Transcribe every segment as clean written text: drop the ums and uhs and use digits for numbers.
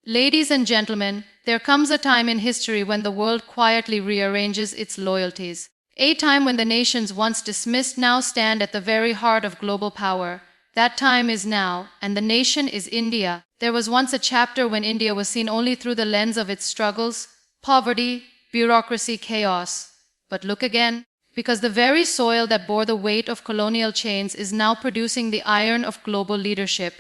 Ladies and gentlemen, there comes a time in history when the world quietly rearranges its loyalties. A time when the nations once dismissed now stand at the very heart of global power. That time is now, and the nation is India. There was once a chapter when India was seen only through the lens of its struggles, poverty, bureaucracy, chaos. But look again, because the very soil that bore the weight of colonial chains is now producing the iron of global leadership.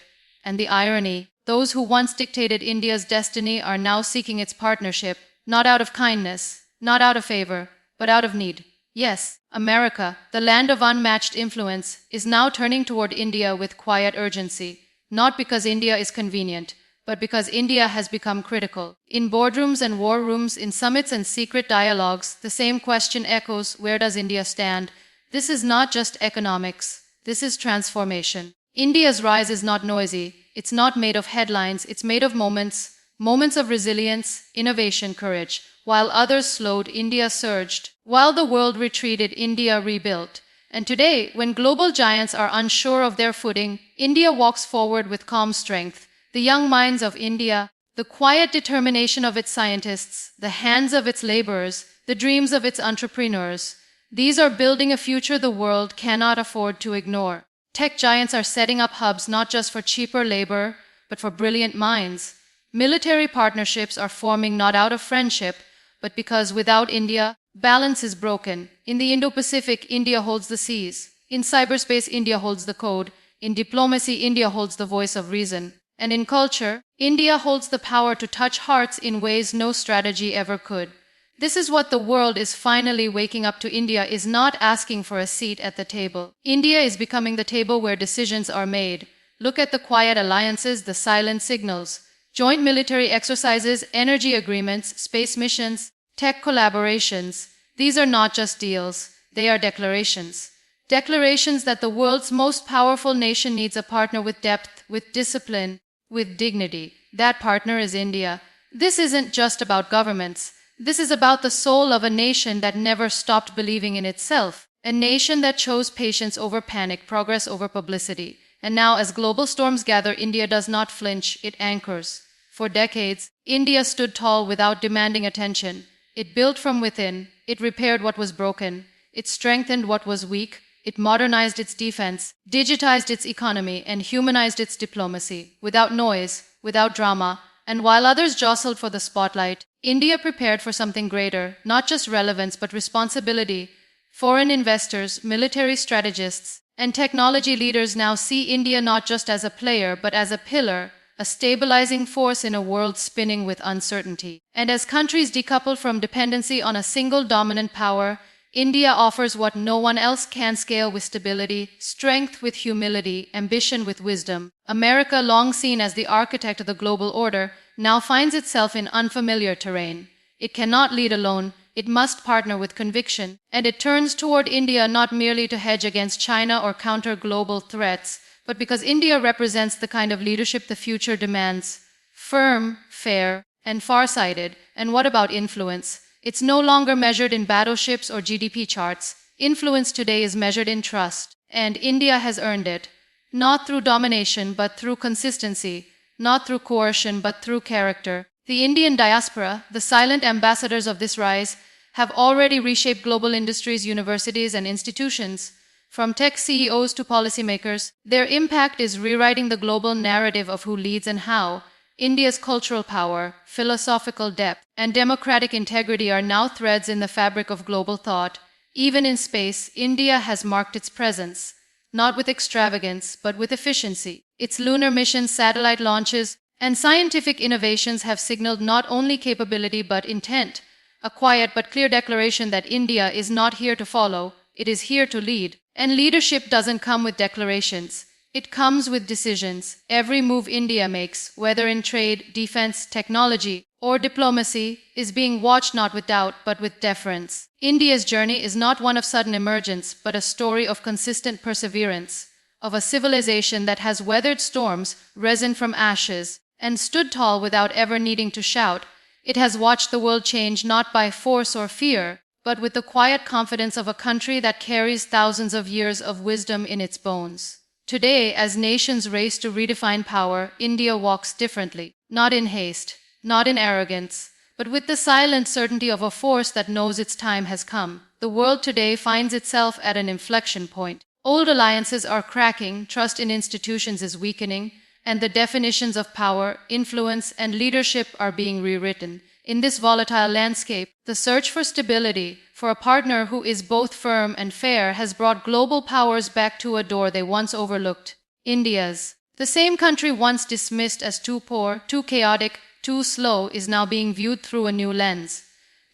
And the irony, those who once dictated India's destiny are now seeking its partnership, not out of kindness, not out of favor, but out of need. Yes, America, the land of unmatched influence, is now turning toward India with quiet urgency, not because India is convenient, but because India has become critical. In boardrooms and war rooms, in summits and secret dialogues, the same question echoes: where does India stand? This is not just economics, this is transformation. India's rise is not noisy, it's not made of headlines, it's made of moments, moments of resilience, innovation, courage. While others slowed, India surged. While the world retreated, India rebuilt. And today, when global giants are unsure of their footing, India walks forward with calm strength. The young minds of India, the quiet determination of its scientists, the hands of its laborers, the dreams of its entrepreneurs, these are building a future the world cannot afford to ignore. Tech giants are setting up hubs not just for cheaper labor, but for brilliant minds. Military partnerships are forming not out of friendship, but because without India, balance is broken. In the Indo-Pacific, India holds the seas. In cyberspace, India holds the code. In diplomacy, India holds the voice of reason. And in culture, India holds the power to touch hearts in ways no strategy ever could. This is what the world is finally waking up to. India is not asking for a seat at the table. India is becoming the table where decisions are made. Look at the quiet alliances, the silent signals. Joint military exercises, energy agreements, space missions, tech collaborations. These are not just deals, they are declarations. Declarations that the world's most powerful nation needs a partner with depth, with discipline, with dignity. That partner is India. This isn't just about governments. This is about the soul of a nation that never stopped believing in itself. A nation that chose patience over panic, progress over publicity. And now, as global storms gather, India does not flinch, it anchors. For decades, India stood tall without demanding attention. It built from within, it repaired what was broken, it strengthened what was weak, it modernized its defense, digitized its economy, and humanized its diplomacy, without noise, without drama. And while others jostled for the spotlight, India prepared for something greater, not just relevance but responsibility. Foreign investors, military strategists, and technology leaders now see India not just as a player but as a pillar, a stabilizing force in a world spinning with uncertainty. And as countries decouple from dependency on a single dominant power, India offers what no one else can: scale with stability, strength with humility, ambition with wisdom. America, long seen as the architect of the global order, now finds itself in unfamiliar terrain. It cannot lead alone, it must partner with conviction, and it turns toward India not merely to hedge against China or counter global threats, but because India represents the kind of leadership the future demands: firm, fair, and far-sighted. And what about influence? It's no longer measured in battleships or GDP charts. Influence today is measured in trust, and India has earned it. Not through domination, but through consistency. Not through coercion, but through character. The Indian diaspora, the silent ambassadors of this rise, have already reshaped global industries, universities, and institutions. From tech CEOs to policymakers, their impact is rewriting the global narrative of who leads and how. India's cultural power, philosophical depth, and democratic integrity are now threads in the fabric of global thought. Even in space, India has marked its presence, not with extravagance, but with efficiency. Its lunar missions, satellite launches, and scientific innovations have signaled not only capability but intent, a quiet but clear declaration that India is not here to follow, it is here to lead. And leadership doesn't come with declarations. It comes with decisions. Every move India makes, whether in trade, defense, technology, or diplomacy, is being watched not with doubt, but with deference. India's journey is not one of sudden emergence, but a story of consistent perseverance, of a civilization that has weathered storms, risen from ashes, and stood tall without ever needing to shout. It has watched the world change not by force or fear, but with the quiet confidence of a country that carries thousands of years of wisdom in its bones. Today, as nations race to redefine power, India walks differently, not in haste, not in arrogance, but with the silent certainty of a force that knows its time has come. The world today finds itself at an inflection point. Old alliances are cracking, trust in institutions is weakening, and the definitions of power, influence, and leadership are being rewritten. In this volatile landscape, the search for stability, for a partner who is both firm and fair, has brought global powers back to a door they once overlooked. India's. The same country once dismissed as too poor, too chaotic, too slow is now being viewed through a new lens.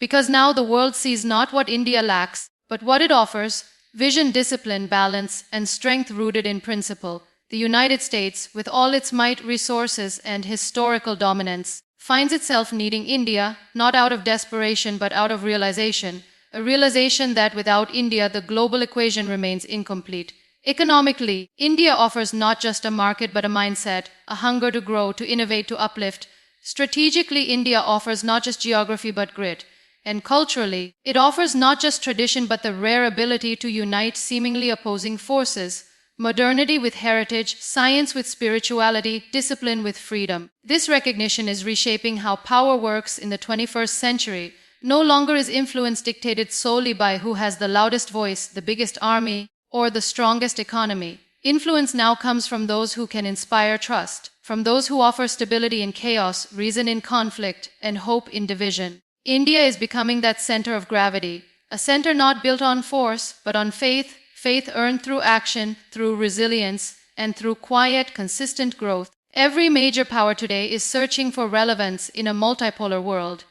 Because now the world sees not what India lacks, but what it offers: vision, discipline, balance, and strength rooted in principle. The United States, with all its might, resources, and historical dominance, finds itself needing India, not out of desperation but out of realization, a realization that without India the global equation remains incomplete. Economically, India offers not just a market but a mindset, a hunger to grow, to innovate, to uplift. Strategically, India offers not just geography but grit. And culturally, it offers not just tradition but the rare ability to unite seemingly opposing forces. Modernity with heritage, science with spirituality, discipline with freedom. This recognition is reshaping how power works in the 21st century. No longer is influence dictated solely by who has the loudest voice, the biggest army, or the strongest economy. Influence now comes from those who can inspire trust, from those who offer stability in chaos, reason in conflict, and hope in division. India is becoming that center of gravity, a center not built on force, but on faith, faith earned through action, through resilience, and through quiet, consistent growth. Every major power today is searching for relevance in a multipolar world.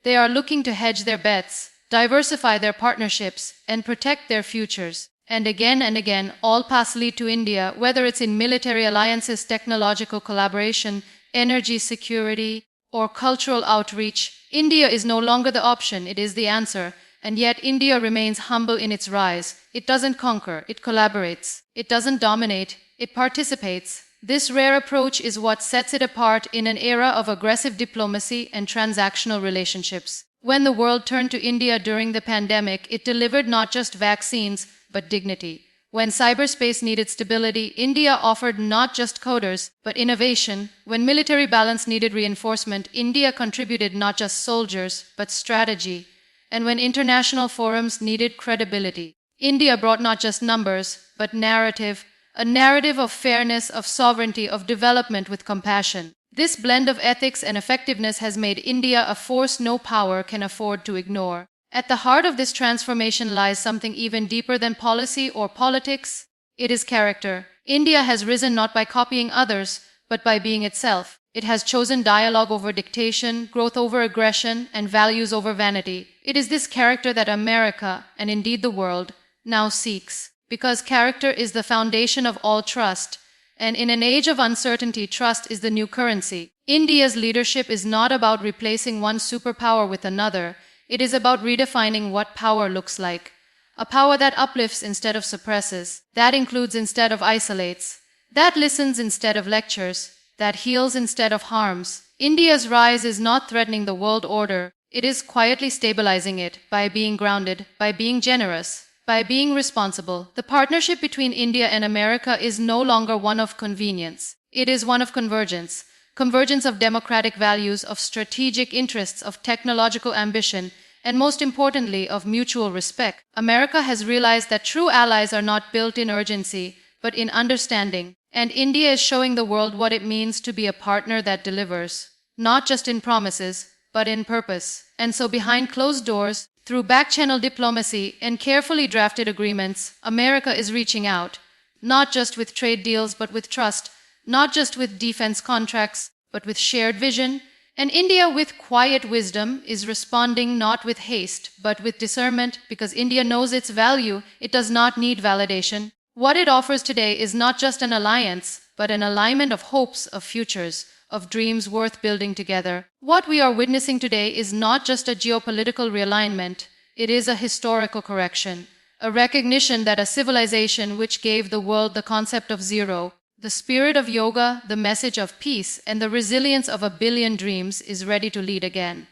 They are looking to hedge their bets, diversify their partnerships, and protect their futures. And again, all paths lead to India, whether it's in military alliances, technological collaboration, energy security, or cultural outreach. India is no longer the option, it is the answer. And yet India remains humble in its rise. It doesn't conquer, it collaborates. It doesn't dominate, it participates. This rare approach is what sets it apart in an era of aggressive diplomacy and transactional relationships. When the world turned to India during the pandemic, it delivered not just vaccines, but dignity. When cyberspace needed stability, India offered not just coders, but innovation. When military balance needed reinforcement, India contributed not just soldiers, but strategy. And when international forums needed credibility, India brought not just numbers, but narrative, a narrative of fairness, of sovereignty, of development with compassion. This blend of ethics and effectiveness has made India a force no power can afford to ignore. At the heart of this transformation lies something even deeper than policy or politics. It is character. India has risen not by copying others, but by being itself. It has chosen dialogue over dictation, growth over aggression, and values over vanity. It is this character that America, and indeed the world, now seeks. Because character is the foundation of all trust, and in an age of uncertainty, trust is the new currency. India's leadership is not about replacing one superpower with another. It is about redefining what power looks like. A power that uplifts instead of suppresses, that includes instead of isolates, that listens instead of lectures, that heals instead of harms. India's rise is not threatening the world order. It is quietly stabilizing it by being grounded, by being generous, by being responsible. The partnership between India and America is no longer one of convenience. It is one of convergence. Convergence of democratic values, of strategic interests, of technological ambition, and most importantly, of mutual respect. America has realized that true allies are not built in urgency, but in understanding. And India is showing the world what it means to be a partner that delivers, not just in promises, but in purpose. And so behind closed doors, through back-channel diplomacy and carefully drafted agreements, America is reaching out, not just with trade deals, but with trust, not just with defense contracts, but with shared vision. And India, with quiet wisdom, is responding not with haste, but with discernment, because India knows its value. It does not need validation. What it offers today is not just an alliance, but an alignment of hopes, of futures, of dreams worth building together. What we are witnessing today is not just a geopolitical realignment, it is a historical correction, a recognition that a civilization which gave the world the concept of zero, the spirit of yoga, the message of peace, and the resilience of a billion dreams is ready to lead again.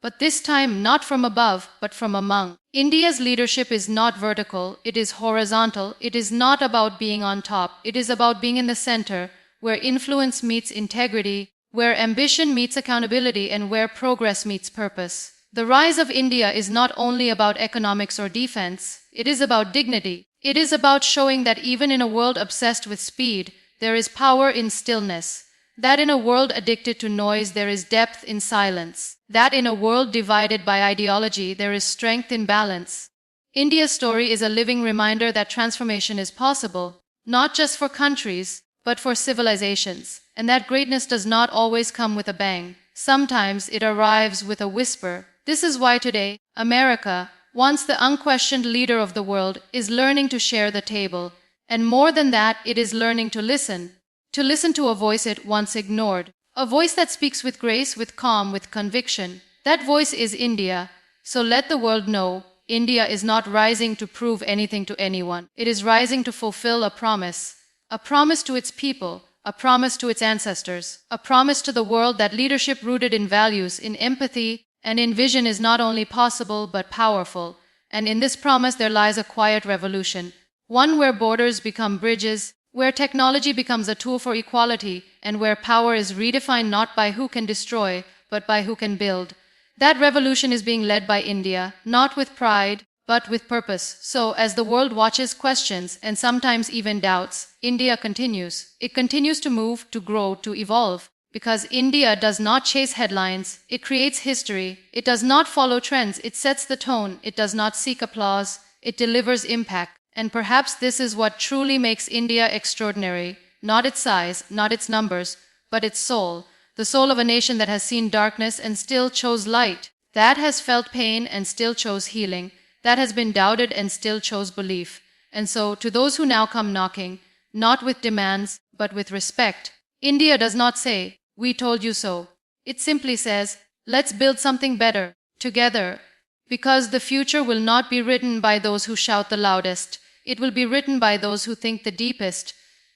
But this time not from above, but from among. India's leadership is not vertical, it is horizontal. It is not about being on top, it is about being in the center, where influence meets integrity, where ambition meets accountability, and where progress meets purpose. The rise of India is not only about economics or defense, it is about dignity. It is about showing that even in a world obsessed with speed, there is power in stillness. That in a world addicted to noise, there is depth in silence. That in a world divided by ideology, there is strength in balance. India's story is a living reminder that transformation is possible, not just for countries, but for civilizations, and that greatness does not always come with a bang. Sometimes it arrives with a whisper. This is why today, America, once the unquestioned leader of the world, is learning to share the table. And more than that, it is learning to listen. To listen to a voice it once ignored. A voice that speaks with grace, with calm, with conviction. That voice is India. So let the world know, India is not rising to prove anything to anyone. It is rising to fulfill a promise. A promise to its people, a promise to its ancestors, a promise to the world that leadership rooted in values, in empathy, and in vision is not only possible but powerful. And in this promise there lies a quiet revolution. One where borders become bridges, where technology becomes a tool for equality, and where power is redefined not by who can destroy, but by who can build. That revolution is being led by India, not with pride, but with purpose. So, as the world watches, questions, and sometimes even doubts, India continues. It continues to move, to grow, to evolve. Because India does not chase headlines, it creates history. It does not follow trends, it sets the tone. It does not seek applause, it delivers impact. And perhaps this is what truly makes India extraordinary. Not its size, not its numbers, but its soul. The soul of a nation that has seen darkness and still chose light. That has felt pain and still chose healing. That has been doubted and still chose belief. And so, to those who now come knocking, not with demands, but with respect, India does not say, "We told you so." It simply says, "Let's build something better, together." Because the future will not be written by those who shout the loudest. It will be written by those who think the deepest,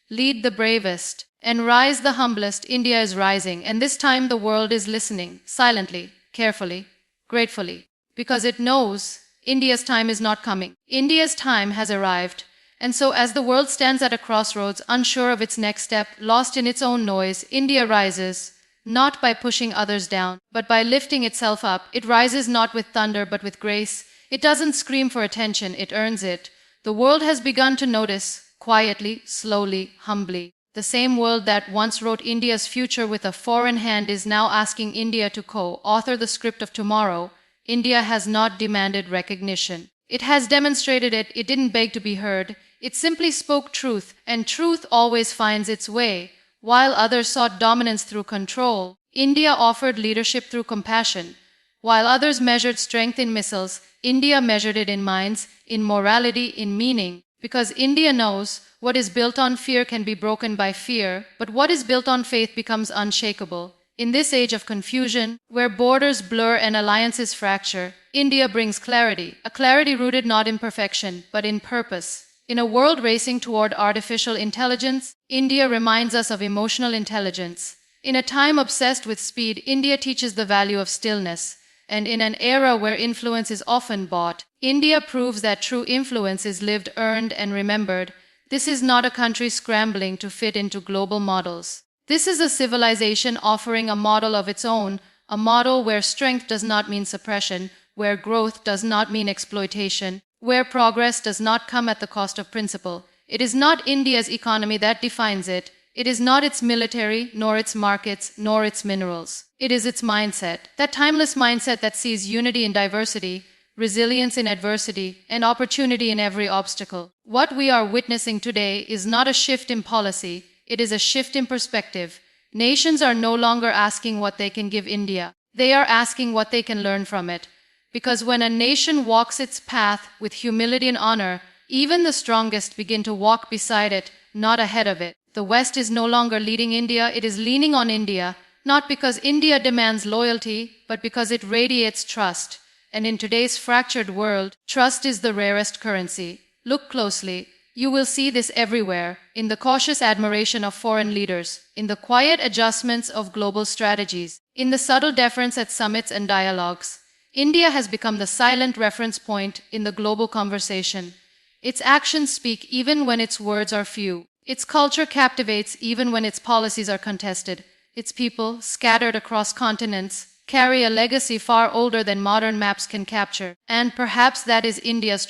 lead the bravest, and rise the humblest. India is rising, and this time the world is listening, silently, carefully, gratefully, because it knows India's time is not coming. India's time has arrived. And so as the world stands at a crossroads, unsure of its next step, lost in its own noise, India rises, not by pushing others down, but by lifting itself up. It rises not with thunder, but with grace. It doesn't scream for attention, it earns it. The world has begun to notice, quietly, slowly, humbly. The same world that once wrote India's future with a foreign hand is now asking India to co-author the script of tomorrow. India has not demanded recognition. It has demonstrated it. It didn't beg to be heard. It simply spoke truth, and truth always finds its way. While others sought dominance through control, India offered leadership through compassion. While others measured strength in missiles, India measured it in minds, in morality, in meaning. Because India knows what is built on fear can be broken by fear, but what is built on faith becomes unshakable. In this age of confusion, where borders blur and alliances fracture, India brings clarity, a clarity rooted not in perfection, but in purpose. In a world racing toward artificial intelligence, India reminds us of emotional intelligence. In a time obsessed with speed, India teaches the value of stillness. And in an era where influence is often bought, India proves that true influence is lived, earned, and remembered. This is not a country scrambling to fit into global models. This is a civilization offering a model of its own, a model where strength does not mean suppression, where growth does not mean exploitation, where progress does not come at the cost of principle. It is not India's economy that defines it. It is not its military, nor its markets, nor its minerals. It is its mindset, that timeless mindset that sees unity in diversity, resilience in adversity, and opportunity in every obstacle. What we are witnessing today is not a shift in policy, it is a shift in perspective. Nations are no longer asking what they can give India. They are asking what they can learn from it. Because when a nation walks its path with humility and honor, even the strongest begin to walk beside it, not ahead of it. The West is no longer leading India, it is leaning on India, not because India demands loyalty, but because it radiates trust. And in today's fractured world, trust is the rarest currency. Look closely. You will see this everywhere, in the cautious admiration of foreign leaders, in the quiet adjustments of global strategies, in the subtle deference at summits and dialogues. India has become the silent reference point in the global conversation. Its actions speak even when its words are few. Its culture captivates even when its policies are contested. Its people, scattered across continents, carry a legacy far older than modern maps can capture. And perhaps that is India's